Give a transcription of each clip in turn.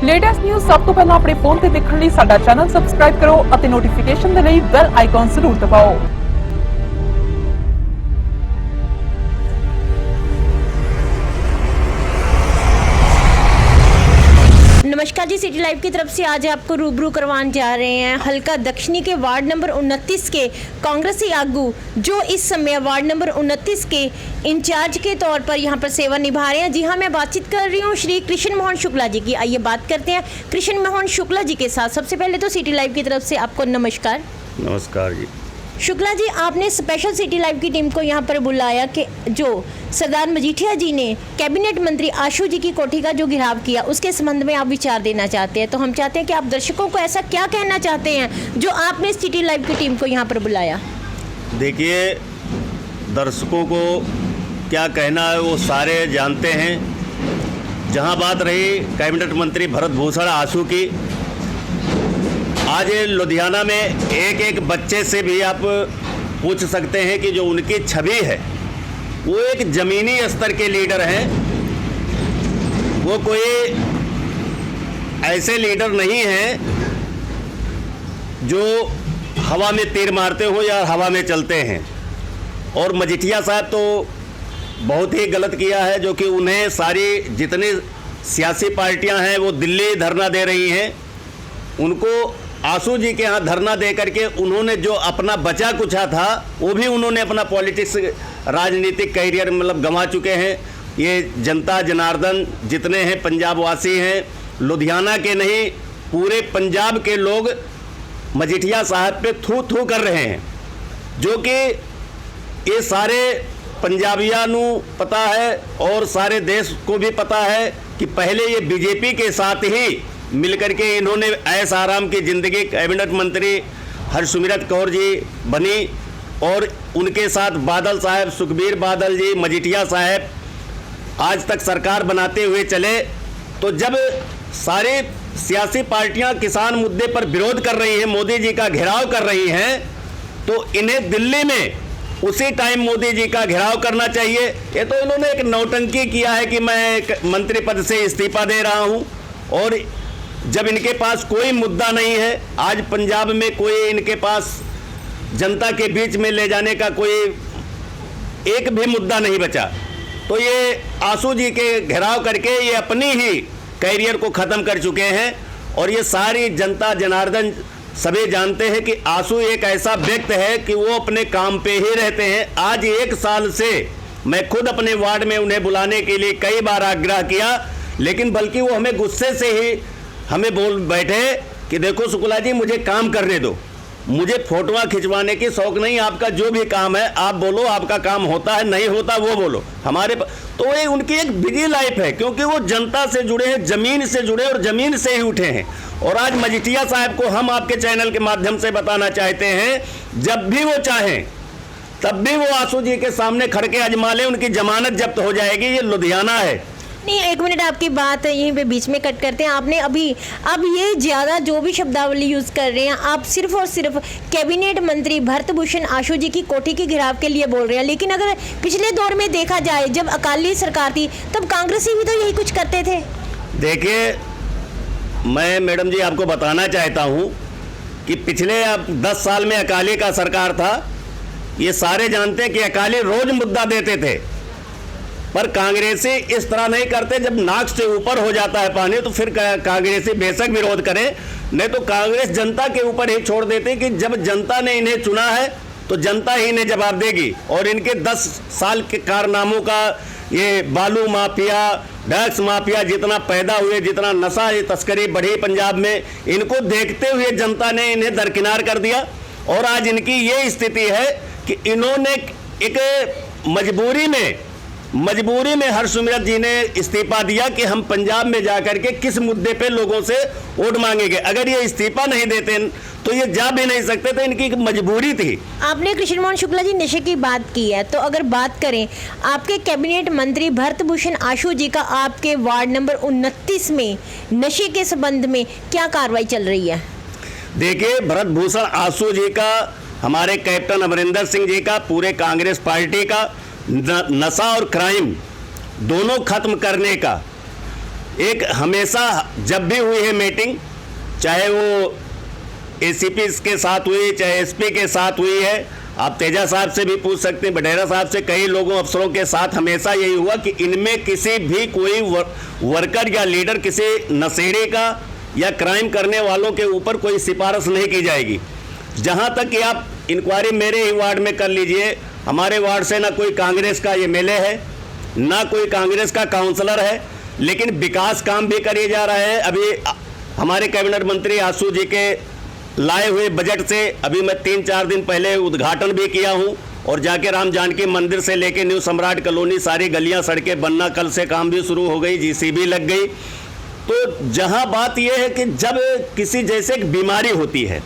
Latest news ਸਭ ਤੋਂ ਪਹਿਲਾਂ ਆਪਣੇ ਫੋਨ ਤੇ ਦੇਖਣ ਲਈ ਸਾਡਾ ਚੈਨਲ ਸਬਸਕ੍ਰਾਈਬ ਕਰੋ ਅਤੇ ਨੋਟੀਫਿਕੇਸ਼ਨ ਦੇ ਲਈ ਬੈਲ ਆਈਕਨ ਜ਼ਰੂਰ ਦਬਾਓ। नमस्कार जी, सिटी लाइव की तरफ से आज आपको रूबरू करवाने जा रहे हैं हल्का दक्षिणी के वार्ड नंबर 29 के कांग्रेसी आगू जो इस समय वार्ड नंबर 29 के इंचार्ज के तौर पर यहां पर सेवा निभा रहे हैं। जी हां, मैं बातचीत कर रही हूं श्री कृष्ण मोहन शुक्ला जी की। आइए बात करते हैं कृष्ण मोहन शुक्ला जी के साथ। सबसे पहले तो सिटी लाइव की तरफ से आपको नमस्कार। नमस्कार जी। शुक्ला जी, आपने स्पेशल सिटी लाइव की टीम को यहाँ पर बुलाया कि जो सरदार मजीठिया जी ने कैबिनेट मंत्री आशु जी की कोठी का जो घेराव किया उसके संबंध में आप विचार देना चाहते हैं। तो हम चाहते हैं कि आप दर्शकों को ऐसा क्या कहना चाहते हैं जो आपने सिटी लाइव की टीम को यहाँ पर बुलाया। देखिए, दर्शकों को क्या कहना है वो सारे जानते हैं। जहाँ बात रही कैबिनेट मंत्री भरत भूषण आशु की, आज लुधियाना में एक एक बच्चे से भी आप पूछ सकते हैं कि जो उनकी छवि है वो एक ज़मीनी स्तर के लीडर हैं। वो कोई ऐसे लीडर नहीं हैं जो हवा में तीर मारते हो या हवा में चलते हैं। और मजीठिया साहब तो बहुत ही गलत किया है, जो कि उन्हें सारी जितनी सियासी पार्टियां हैं वो दिल्ली धरना दे रही हैं। उनको आशु जी के यहाँ धरना दे करके उन्होंने जो अपना बचा कुचा था वो भी उन्होंने अपना पॉलिटिक्स राजनीतिक करियर मतलब गंवा चुके हैं। ये जनता जनार्दन जितने हैं पंजाब वासी हैं, लुधियाना के नहीं पूरे पंजाब के लोग मजीठिया साहब पे थू थू कर रहे हैं, जो कि ये सारे पंजाबियों को पता है और सारे देश को भी पता है कि पहले ये बीजेपी के साथ ही मिलकर के इन्होंने ऐश आराम की ज़िंदगी कैबिनेट मंत्री हरसिमरत कौर जी बनी और उनके साथ बादल साहब, सुखबीर बादल जी, मजीठिया साहब आज तक सरकार बनाते हुए चले। तो जब सारी सियासी पार्टियां किसान मुद्दे पर विरोध कर रही हैं, मोदी जी का घेराव कर रही हैं, तो इन्हें दिल्ली में उसी टाइम मोदी जी का घेराव करना चाहिए। ये तो इन्होंने एक नौटंकी किया है कि मैं मंत्री पद से इस्तीफा दे रहा हूँ, और जब इनके पास कोई मुद्दा नहीं है, आज पंजाब में कोई इनके पास जनता के बीच में ले जाने का कोई एक भी मुद्दा नहीं बचा, तो ये आशु जी के घेराव करके ये अपनी ही कैरियर को ख़त्म कर चुके हैं। और ये सारी जनता जनार्दन सभी जानते हैं कि आशु एक ऐसा व्यक्ति है कि वो अपने काम पे ही रहते हैं। आज 1 साल से मैं खुद अपने वार्ड में उन्हें बुलाने के लिए कई बार आग्रह किया, लेकिन बल्कि वो हमें गुस्से से ही हमें बोल बैठे कि देखो शुक्ला जी, मुझे काम करने दो, मुझे फोटोआं खिंचवाने की शौक नहीं, आपका जो भी काम है आप बोलो, आपका काम होता है नहीं होता वो बोलो हमारे। तो ये उनकी एक बिजी लाइफ है, क्योंकि वो जनता से जुड़े हैं, ज़मीन से जुड़े और ज़मीन से ही उठे हैं। और आज मजीठिया साहब को हम आपके चैनल के माध्यम से बताना चाहते हैं, जब भी वो चाहें तब भी वो आशु जी के सामने खड़ के अजमा लें, उनकी जमानत जब्त हो जाएगी। ये लुधियाना है। नहीं, 1 मिनट, आपकी बात यहीं पे बीच में कट करते हैं। आपने अभी अब ये ज़्यादा जो भी शब्दावली यूज़ कर रहे हैं, आप सिर्फ और सिर्फ कैबिनेट मंत्री भरत भूषण आशु जी की कोठी के घेराव के लिए बोल रहे हैं। लेकिन अगर पिछले दौर में देखा जाए, जब अकाली सरकार थी तब कांग्रेसी भी तो यही कुछ करते थे। देखिए, मैं मैडम जी आपको बताना चाहता हूँ कि पिछले अब 10 साल में अकाली का सरकार था। ये सारे जानते हैं कि अकाली रोज़ मुद्दा देते थे, पर कांग्रेसी इस तरह नहीं करते। जब नाक से ऊपर हो जाता है पानी तो फिर कांग्रेसी बेशक विरोध करें, नहीं तो कांग्रेस जनता के ऊपर ही छोड़ देते कि जब जनता ने इन्हें चुना है तो जनता ही इन्हें जवाब देगी। और इनके 10 साल के कारनामों का, ये बालू माफिया, ड्रग्स माफिया जितना पैदा हुए, जितना नशा तस्करी बढ़ी पंजाब में, इनको देखते हुए जनता ने इन्हें दरकिनार कर दिया। और आज इनकी ये स्थिति है कि इन्होंने एक मजबूरी में हरसिमरत जी ने इस्तीफा दिया कि हम पंजाब में जाकर के किस मुद्दे पे लोगों से वोट मांगेंगे। अगर ये इस्तीफा नहीं देते तो ये जा भी नहीं सकते, तो इनकी एक मजबूरी थी। आपने कृष्ण मोहन शुक्ला जी नशे की बात की है, तो अगर बात करें आपके कैबिनेट मंत्री भरत भूषण आशु जी का आपके वार्ड नंबर 29 में नशे के संबंध में क्या कार्रवाई चल रही है? देखिए, भरत भूषण आशु जी का, हमारे कैप्टन अमरिंदर सिंह जी का, पूरे कांग्रेस पार्टी का नशा और क्राइम दोनों खत्म करने का एक हमेशा जब भी हुई है मीटिंग, चाहे वो एसीपी के साथ हुई, चाहे एसपी के साथ हुई है, आप तेजा साहब से भी पूछ सकते हैं, बडेरा साहब से, कई लोगों अफसरों के साथ हमेशा यही हुआ कि इनमें किसी भी कोई वर्कर या लीडर किसी नशेड़ी का या क्राइम करने वालों के ऊपर कोई सिफारिश नहीं की जाएगी। जहां तक कि आप इंक्वायरी मेरे ही वार्ड में कर लीजिए, हमारे वार्ड से ना कोई कांग्रेस का एमएलए है, ना कोई कांग्रेस का काउंसलर है, लेकिन विकास काम भी करे जा रहा है। अभी हमारे कैबिनेट मंत्री आशू जी के लाए हुए बजट से अभी मैं 3-4 दिन पहले उद्घाटन भी किया हूं, और जाके राम जानकी मंदिर से लेके न्यू सम्राट कॉलोनी सारी गलियां सड़कें बनना कल से काम भी शुरू हो गई, जीसीबी लग गई। तो जहां बात यह है कि जब किसी जैसे एक बीमारी होती है,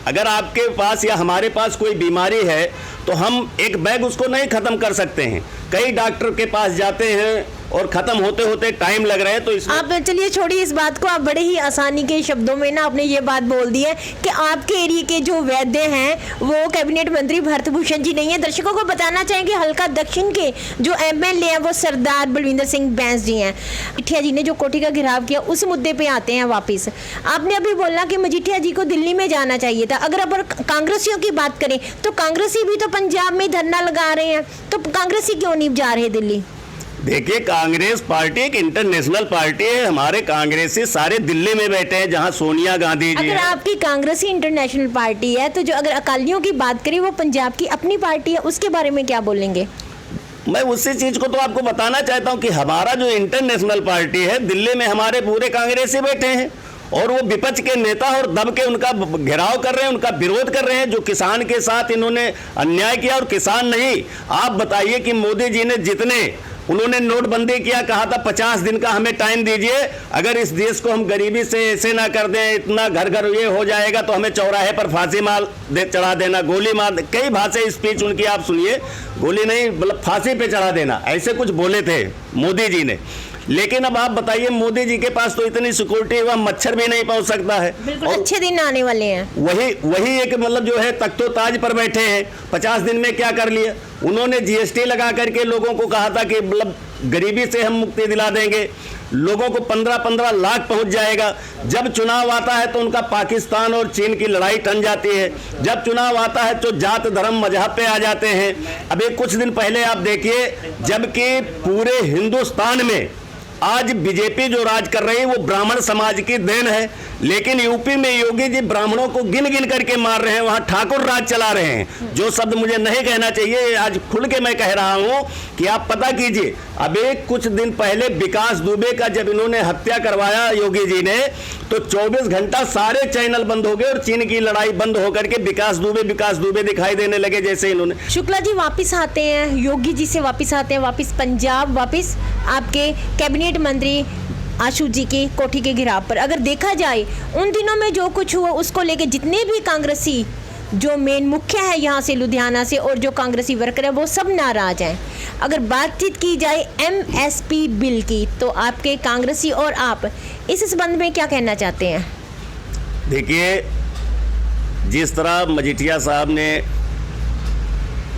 अगर आपके पास या हमारे पास कोई बीमारी है तो हम एक बैग उसको नहीं ख़त्म कर सकते हैं। कई डॉक्टर के पास जाते हैं और ख़त्म होते होते टाइम लग रहा है। तो इसमें आप चलिए छोड़िए इस बात को, आप बड़े ही आसानी के शब्दों में ना आपने ये बात बोल दी है कि आपके एरिया के जो वैद्य हैं वो कैबिनेट मंत्री भरत भूषण जी नहीं है। दर्शकों को बताना चाहेंगे हल्का दक्षिण के जो एमएलए हैं वो सरदार बलविंदर सिंह बैंस जी हैं। मजीठिया जी ने जो कोठी का घेराव किया उस मुद्दे पे आते हैं वापिस। आपने अभी बोला कि मजीठिया जी को दिल्ली में जाना चाहिए था। अगर अपन कांग्रेसियों की बात करें तो कांग्रेसी भी तो पंजाब में धरना लगा रहे हैं, तो कांग्रेसी क्यों नहीं जा रहे दिल्ली? देखिए, कांग्रेस पार्टी एक इंटरनेशनल पार्टी है। हमारे कांग्रेसी सारे दिल्ली में बैठे हैं, जहां सोनिया गांधी जी अगर आपकी कांग्रेसी इंटरनेशनल पार्टी है तो जो अगर अकालियों की बात करें वो पंजाब की अपनी पार्टी है, उसके बारे में क्या बोलेंगे? मैं उसी चीज को तो आपको बताना चाहता हूं कि हमारा जो इंटरनेशनल पार्टी है, दिल्ली में हमारे पूरे कांग्रेसी बैठे हैं और वो विपक्ष के नेता और दब के उनका घेराव कर रहे हैं, उनका विरोध कर रहे हैं। जो किसान के साथ इन्होंने अन्याय किया, और किसान नहीं, आप बताइए कि मोदी जी ने जितने उन्होंने नोटबंदी किया, कहा था 50 दिन का हमें टाइम दीजिए, अगर इस देश को हम गरीबी से ऐसे ना कर दें, इतना घर घर ये हो जाएगा तो हमें चौराहे पर फांसी चढ़ा देना, गोली मार, कई भाषा स्पीच उनकी आप सुनिए, गोली नहीं मतलब फांसी पे चढ़ा देना, ऐसे कुछ बोले थे मोदी जी ने। लेकिन अब आप बताइए, मोदी जी के पास तो इतनी सिक्योरिटी है, वह मच्छर भी नहीं पहुंच सकता है। बिल्कुल अच्छे दिन आने वाले हैं। वही एक मतलब जो है तख्तो ताज पर बैठे हैं। 50 दिन में क्या कर लिया उन्होंने? जीएसटी लगा करके लोगों को कहा था कि मतलब गरीबी से हम मुक्ति दिला देंगे, लोगों को 15-15 लाख पहुंच जाएगा। जब चुनाव आता है तो उनका पाकिस्तान और चीन की लड़ाई टन जाती है। जब चुनाव आता है तो जात धर्म मजहब पे आ जाते हैं। अभी कुछ दिन पहले आप देखिए, जबकि पूरे हिंदुस्तान में आज बीजेपी जो राज कर रही है वो ब्राह्मण समाज की देन है, लेकिन यूपी में योगी जी ब्राह्मणों को गिन गिन करके मार रहे हैं, वहां ठाकुर राज चला रहे हैं। जो शब्द मुझे नहीं कहना चाहिए, आज खुल के मैं कह रहा हूं कि आप पता कीजिए, अभी कुछ दिन पहले विकास दुबे का जब इन्होंने हत्या करवाया योगी जी ने, तो 24 घंटा सारे चैनल बंद हो गए और चीन की लड़ाई बंद होकर के विकास दुबे दिखाई देने लगे। जैसे इन्होंने शुक्ला जी वापिस आते हैं, योगी जी से वापिस आते हैं, वापिस पंजाब, वापिस आपके कैबिनेट मंत्री आशू जी की कोठी के घेराव पर। अगर देखा जाए उन दिनों में जो कुछ हुआ उसको लेके जितने भी कांग्रेसी जो मेन मुख्य है यहाँ से लुधियाना से और जो कांग्रेसी वर्कर है वो सब नाराज हैं। अगर बातचीत की जाए एमएसपी बिल की तो आपके कांग्रेसी और आप इस संबंध में क्या कहना चाहते हैं? देखिए, जिस तरह मजीठिया साहब ने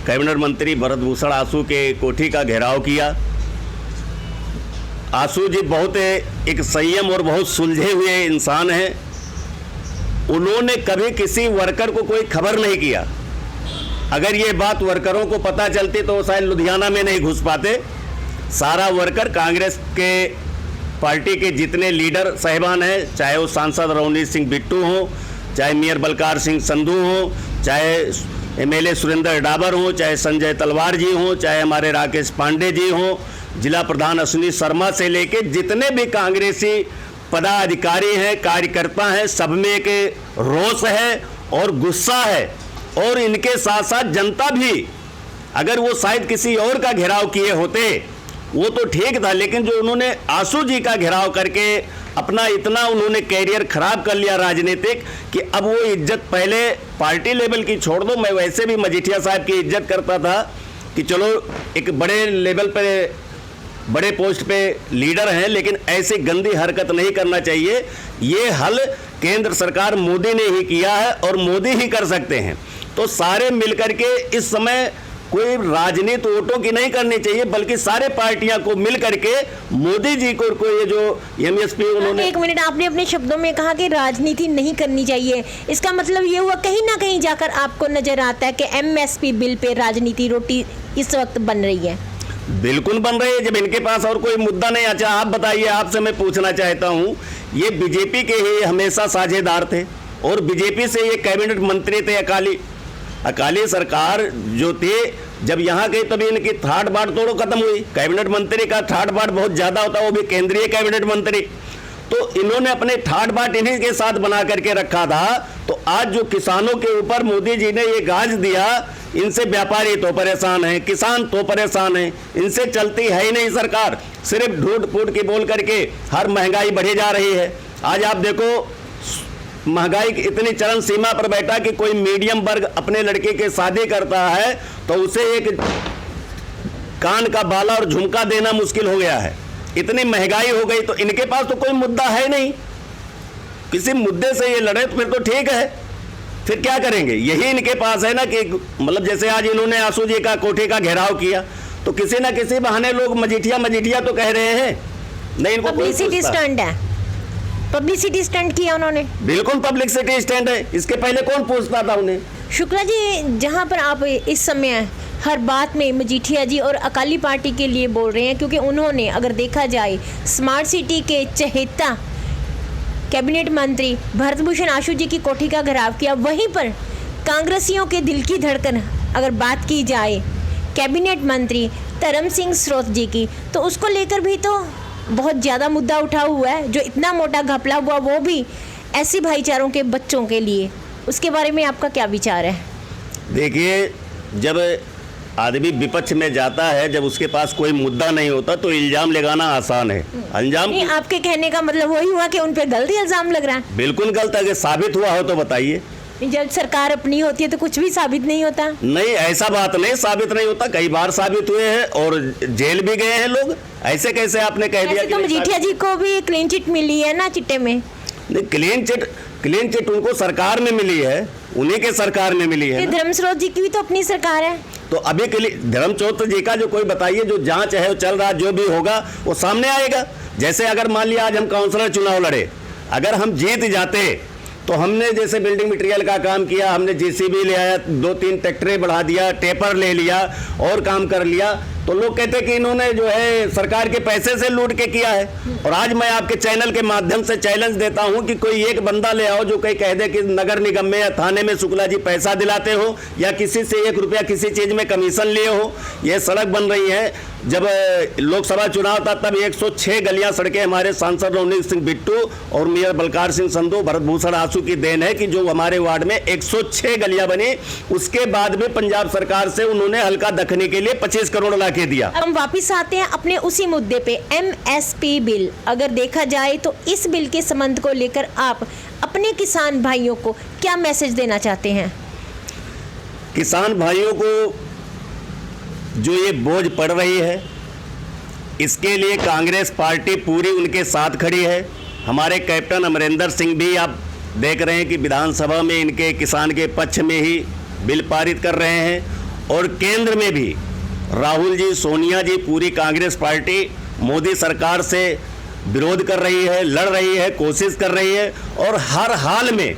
कैबिनेट मंत्री भरत भूषण आशू के कोठी का घेराव किया, आशू जी बहुत एक संयम और बहुत सुलझे हुए इंसान हैं। उन्होंने कभी किसी वर्कर को कोई खबर नहीं किया। अगर ये बात वर्करों को पता चलती तो शायद लुधियाना में नहीं घुस पाते। सारा वर्कर कांग्रेस के पार्टी के जितने लीडर साहिबान हैं, चाहे वो सांसद रवनीत सिंह बिट्टू हो, चाहे मेयर बलकार सिंह संधू हो, चाहे एमएलए सुरेंद्र डाबर हो, चाहे संजय तलवार जी हो, चाहे हमारे राकेश पांडे जी हो, जिला प्रधान अश्विनी शर्मा से लेके जितने भी कांग्रेसी पदाधिकारी हैं, कार्यकर्ता हैं, सब में एक रोष है और गुस्सा है। और इनके साथ साथ जनता भी, अगर वो शायद किसी और का घेराव किए होते वो तो ठीक था, लेकिन जो उन्होंने आशू जी का घेराव करके अपना इतना उन्होंने कैरियर खराब कर लिया राजनीतिक, कि अब वो इज्जत पहले पार्टी लेवल की छोड़ दो, मैं वैसे भी मजीठिया साहब की इज्जत करता था कि चलो एक बड़े लेवल पे बड़े पोस्ट पे लीडर हैं, लेकिन ऐसी गंदी हरकत नहीं करना चाहिए। ये हल केंद्र सरकार मोदी ने ही किया है और मोदी ही कर सकते हैं। तो सारे मिलकर के इस समय कोई राजनीति वोटों की नहीं करनी चाहिए, बल्कि सारे पार्टियां को मिल करके मोदी जी को ये जो एमएसपी उन्होंने। एक मिनट, आपने अपने शब्दों में कहा कि राजनीति नहीं करनी चाहिए, इसका मतलब ये हुआ कहीं ना कहीं जाकर आपको नजर आता है कि एमएसपी बिल पे राजनीति रोटी इस वक्त बन रही है। बिल्कुल बन रही है, जब इनके पास और कोई मुद्दा नहीं। अच्छा आप बताइए, आपसे मैं पूछना चाहता हूं, ये बीजेपी के ही हमेशा साझेदार थे और बीजेपी से ये कैबिनेट मंत्री थे। अकाली सरकार जो थे जब यहाँ गई तभी इनकी ठाट बाट तोड़ो खत्म हुई। कैबिनेट मंत्री का ठाट बाट बहुत ज्यादा होता है, वो भी केंद्रीय कैबिनेट मंत्री। तो इन्होंने अपने ठाट बाट इन्हीं के साथ बना करके रखा था। तो आज जो किसानों के ऊपर मोदी जी ने ये गाज दिया, इनसे व्यापारी तो परेशान है, किसान तो परेशान है, इनसे चलती है ही नहीं सरकार। सिर्फ ढूंढ फूट के बोल करके हर महंगाई बढ़ी जा रही है। आज आप देखो महंगाई इतनी चरम सीमा पर बैठा कि कोई मीडियम वर्ग अपने लड़के के शादी करता है तो उसे एक कान का बाला और झुमका देना मुश्किल हो गया है। इतनी महंगाई हो गई, तो इनके पास तो कोई मुद्दा है नहीं। किसी मुद्दे से ये लड़े तो फिर तो ठीक है, फिर क्या करेंगे? यही इनके पास है ना कि मतलब जैसे आज इन्होंने आशू जी का कोठे का घेराव किया, तो किसी ना किसी बहाने लोग मजीठिया तो कह रहे हैं। नहीं, इनको पब्लिसिटी स्टंट है, पब्लिसिटी स्टंट किया उन्होंने। बिल्कुल पब्लिसिटी स्टंट है, इसके पहले कौन पूछता था उन्हें? शुक्ला जी, जहां पर आप इस समय हर बात में मजीठिया जी और अकाली पार्टी के लिए बोल रहे हैं, क्योंकि उन्होंने अगर देखा जाए स्मार्ट सिटी के चहेता कैबिनेट मंत्री भरत भूषण आशू जी की कोठी का घेराव किया। वहीं पर कांग्रेसियों के दिल की धड़कन अगर बात की जाए कैबिनेट मंत्री धर्म सिंह स्रोत जी की, तो उसको लेकर भी तो बहुत ज़्यादा मुद्दा उठा हुआ है। जो इतना मोटा घपला हुआ वो भी ऐसे भाईचारों के बच्चों के लिए, उसके बारे में आपका क्या विचार है? देखिए, जब आदमी विपक्ष में जाता है, जब उसके पास कोई मुद्दा नहीं होता तो इल्जाम लगाना आसान है। अंजाम नहीं, आपके कहने का मतलब वही हुआ कि उन पे गलत इल्जाम लग रहा है। बिल्कुल गलत है। अगर साबित हुआ हो तो बताइए। जब सरकार अपनी होती है तो कुछ भी साबित नहीं होता। नहीं, ऐसा बात नहीं, साबित नहीं होता। कई बार साबित हुए हैं और जेल भी गए हैं लोग। ऐसे कैसे आपने कह दिया? तो मजीठिया जी को भी क्लीन चिट मिली है ना चिट्टे में। नहीं, क्लीन चिट उनको सरकार में मिली है, उन्हीं के सरकार में मिली है। धर्मस्रोत जी की भी तो अपनी सरकार है। तो अभी के लिए धर्मस्रोत जी का जो कोई बताइए, जो जांच है वो चल रहा, जो भी होगा वो सामने आएगा। जैसे अगर मान लिया आज हम काउंसलर चुनाव लड़े, अगर हम जीत जाते तो हमने जैसे बिल्डिंग मटेरियल का काम किया, हमने जेसीबी ले आया, 2-3 ट्रैक्टरें बढ़ा दिया, टेपर ले लिया और काम कर लिया, तो लोग कहते कि इन्होंने जो है सरकार के पैसे से लूट के किया है। और आज मैं आपके चैनल के माध्यम से चैलेंज देता हूं कि कोई एक बंदा ले आओ जो कहीं कह दे कि नगर निगम में या थाने में शुक्ला जी पैसा दिलाते हो या किसी से 1 रुपया किसी चीज में कमीशन लिए हो। ये सड़क बन रही है, जब लोकसभा चुनाव था तब 106 गलियां सड़कें हमारे सांसद रवनीत सिंह बिट्टू और मेयर बलकार सिंह संधू, भरत भूषण आशू की देन है कि जो हमारे वार्ड में 106 गलियां बनी। उसके बाद भी पंजाब सरकार से उन्होंने हल्का दखने के लिए 25 करोड़ ला के दिया। हम वापिस आते हैं अपने उसी मुद्दे पे, एमएसपी बिल। अगर देखा जाए तो इस बिल के संबंध को लेकर आप अपने किसान भाइयों को क्या मैसेज देना चाहते हैं? किसान भाइयों को जो ये बोझ पड़ रही है, इसके लिए कांग्रेस पार्टी पूरी उनके साथ खड़ी है। हमारे कैप्टन अमरिंदर सिंह भी आप देख रहे हैं कि विधानसभा में इनके किसान के पक्ष में ही बिल पारित कर रहे हैं। और केंद्र में भी राहुल जी, सोनिया जी, पूरी कांग्रेस पार्टी मोदी सरकार से विरोध कर रही है, लड़ रही है, कोशिश कर रही है। और हर हाल में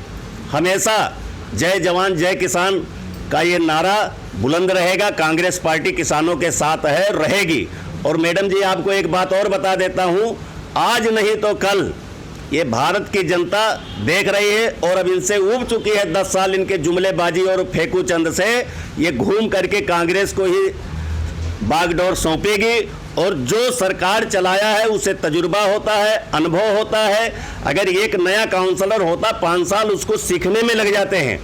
हमेशा जय जवान जय किसान का ये नारा बुलंद रहेगा। कांग्रेस पार्टी किसानों के साथ है, रहेगी। और मैडम जी, आपको एक बात और बता देता हूं, आज नहीं तो कल ये भारत की जनता देख रही है और अब इनसे ऊब चुकी है 10 साल इनके जुमलेबाजी और फेंकू चंद से। ये घूम करके कांग्रेस को ही बागडोर सौंपेगी। और जो सरकार चलाया है उसे तजुर्बा होता है, अनुभव होता है। अगर एक नया काउंसलर होता, 5 साल उसको सीखने में लग जाते हैं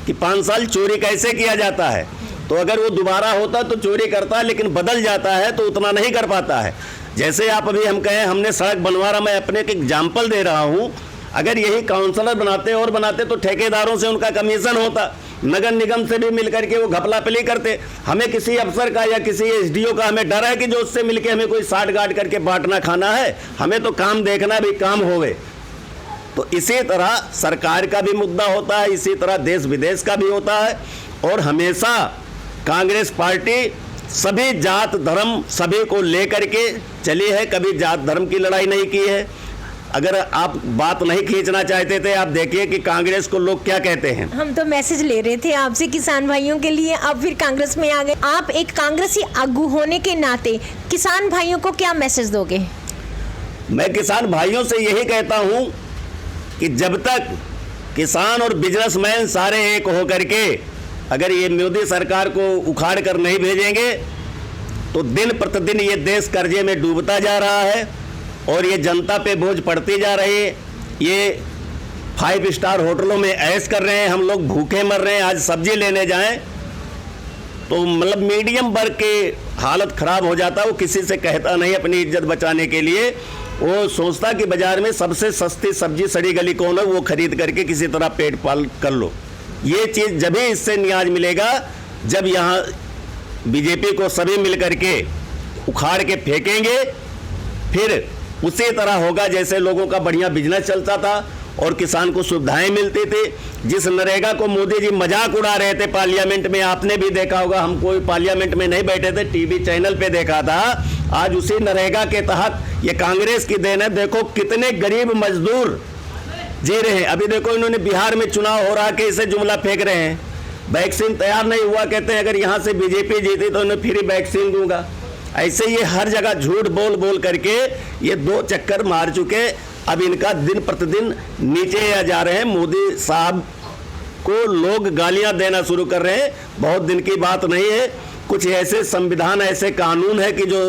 कि 5 साल चोरी कैसे किया जाता है। तो अगर वो दोबारा होता तो चोरी करता है, लेकिन बदल जाता है तो उतना नहीं कर पाता है। जैसे आप अभी हम कहें हमने सड़क बनवा रहा, मैं अपने एक एग्जाम्पल दे रहा हूँ। अगर यही काउंसलर बनाते और बनाते तो ठेकेदारों से उनका कमीशन होता, नगर निगम से भी मिलकर के वो घपलापली करते। हमें किसी अफसर का या किसी एसडीओ का हमें डर है कि जो उससे मिलके हमें कोई साठ गांठ करके बांटना खाना है। हमें तो काम देखना भी काम होवे। तो इसी तरह सरकार का भी मुद्दा होता है, इसी तरह देश विदेश का भी होता है। और हमेशा कांग्रेस पार्टी सभी जात धर्म सभी को लेकर के चली है, कभी जात धर्म की लड़ाई नहीं की है। अगर आप बात नहीं खींचना चाहते थे, आप देखिए कि कांग्रेस को लोग क्या कहते हैं। हम तो मैसेज ले रहे थे आपसे किसान भाइयों के लिए, आप फिर कांग्रेस में आ गए। आप एक कांग्रेसी आगू होने के नाते किसान भाइयों को क्या मैसेज दोगे? मैं किसान भाइयों से यही कहता हूं कि जब तक किसान और बिजनेसमैन सारे एक होकर के अगर ये मोदी सरकार को उखाड़ कर नहीं भेजेंगे तो दिन प्रतिदिन ये देश कर्जे में डूबता जा रहा है और ये जनता पे बोझ पड़ती जा रही है। ये 5 स्टार होटलों में ऐश कर रहे हैं, हम लोग भूखे मर रहे हैं। आज सब्जी लेने जाएं तो मतलब मीडियम वर्ग की हालत खराब हो जाता है। वो किसी से कहता नहीं अपनी इज्जत बचाने के लिए, वो सोचता कि बाजार में सबसे सस्ती सब्जी सड़ी गली कौन है वो खरीद करके किसी तरह पेट पाल कर लो। ये चीज़ जब ही इससे न्याज मिलेगा जब यहाँ बीजेपी को सभी मिल करके उखाड़ के फेंकेंगे, फिर उसी तरह होगा जैसे लोगों का बढ़िया बिजनेस चलता था और किसान को सुविधाएं मिलती थी। जिस नरेगा को मोदी जी मजाक उड़ा रहे थे पार्लियामेंट में, आपने भी देखा होगा, हम कोई पार्लियामेंट में नहीं बैठे थे, टीवी चैनल पे देखा था। आज उसी नरेगा के तहत ये कांग्रेस की देन है। देखो कितने गरीब मजदूर जी रहे हैं। अभी देखो इन्होंने बिहार में चुनाव हो रहा के इसे जुमला फेंक रहे हैं, वैक्सीन तैयार नहीं हुआ, कहते हैं अगर यहाँ से बीजेपी जीती तो उन्हें फ्री वैक्सीन दूंगा। ऐसे ये हर जगह झूठ बोल बोल करके ये 2 चक्कर मार चुके। अब इनका दिन प्रतिदिन नीचे जा रहे हैं। मोदी साहब को लोग गालियां देना शुरू कर रहे हैं। बहुत दिन की बात नहीं है, कुछ ऐसे संविधान ऐसे कानून है कि जो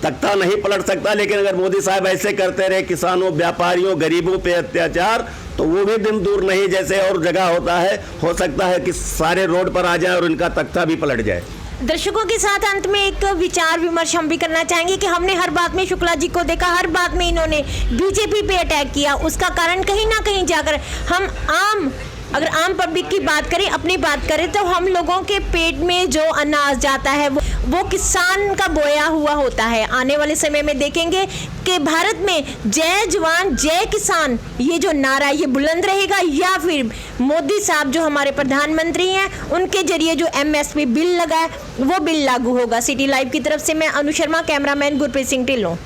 तख्ता नहीं पलट सकता, लेकिन अगर मोदी साहब ऐसे करते रहे किसानों, व्यापारियों, गरीबों पे अत्याचार, तो वो भी दिन दूर नहीं जैसे और जगह होता है, हो सकता है कि सारे रोड पर आ जाए और इनका तख्ता भी पलट जाए। दर्शकों के साथ अंत में एक विचार विमर्श हम भी करना चाहेंगे कि हमने हर बात में शुक्ला जी को देखा, हर बात में इन्होंने बीजेपी पे अटैक किया। उसका कारण कहीं ना कहीं जाकर हम अगर आम पब्लिक की बात करें, अपनी बात करें, तो हम लोगों के पेट में जो अनाज जाता है वो किसान का बोया हुआ होता है। आने वाले समय में देखेंगे कि भारत में जय जवान जय किसान ये जो नारा ये बुलंद रहेगा, या फिर मोदी साहब जो हमारे प्रधानमंत्री हैं उनके जरिए जो MSP बिल लगा है वो बिल लागू होगा। सिटी लाइव की तरफ से मैं अनु शर्मा, कैमरामैन गुरप्रीत सिंह ढिल्लों।